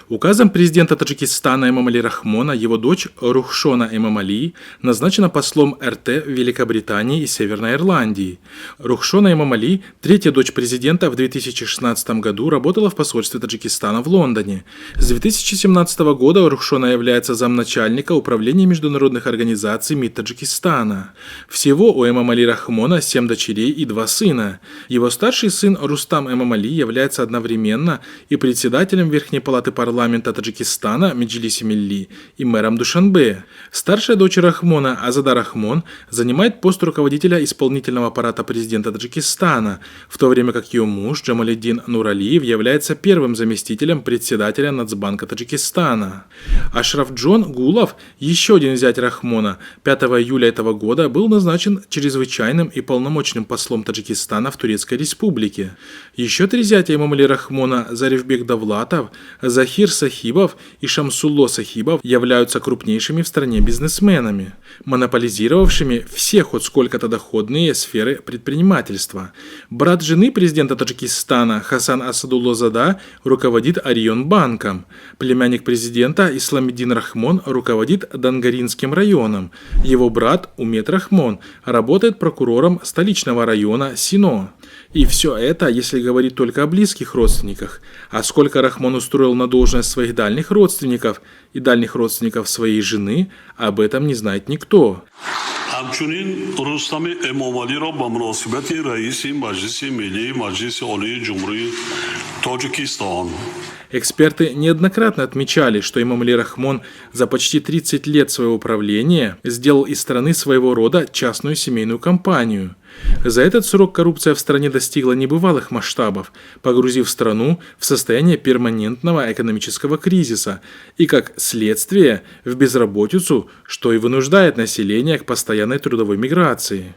Указом президента Таджикистана Эмомали Рахмона его дочь Рухшона Эмомали назначена послом РТ в Великобритании и Северной Ирландии. Рухшона Эмомали, третья дочь президента, в 2016 году работала в посольстве Таджикистана в Лондоне. С 2017 года Рухшона является замначальника управления международных организаций МИД Таджикистана. Всего у Эмомали Рахмона 7 дочерей и 2 сына. Его старший сын Рустам Эмомали является одновременно и председателем Верхней палаты парламента Таджикистана Меджлиси Милли и мэром Душанбе. Старшая дочь Рахмона Азада Рахмон занимает пост руководителя исполнительного аппарата президента Таджикистана, в то время как ее муж Джамалиддин Нуралиев является первым заместителем председателя Нацбанка Таджикистана. Ашраф Джон Гулов, еще один зять Рахмона, 5 июля этого года был назначен чрезвычайным и полномочным послом Таджикистана в Турецкой республике. Еще 3 зятя Эмомали Рахмона Зарифбек Давлатов, Захир Сахибов и Шамсулло Сахибов являются крупнейшими в стране бизнесменами, монополизировавшими все хоть сколько-то доходные сферы предпринимательства. Брат жены президента Таджикистана Хасан Асадуллозада руководит Орион банком. Племянник президента Исламиддин Рахмон руководит Дангаринским районом. Его брат Умет Рахмон работает прокурором столичного района Сино. И все это, если говорить только о близких родственниках. А сколько Рахмон устроил на должность своих дальних родственников и дальних родственников своей жены, об этом не знает никто. همچنین رستم امامعلی را به مناسبت رئیس مجلس ملی مجلس عالی جمهوری تاجیکستان. Эксперты неоднократно отмечали, что Эмомали Рахмон за почти 30 лет своего правления сделал из страны своего рода частную семейную компанию. За этот срок коррупция в стране достигла небывалых масштабов, погрузив страну в состояние перманентного экономического кризиса и, как следствие, в безработицу, что и вынуждает население к постоянной трудовой миграции.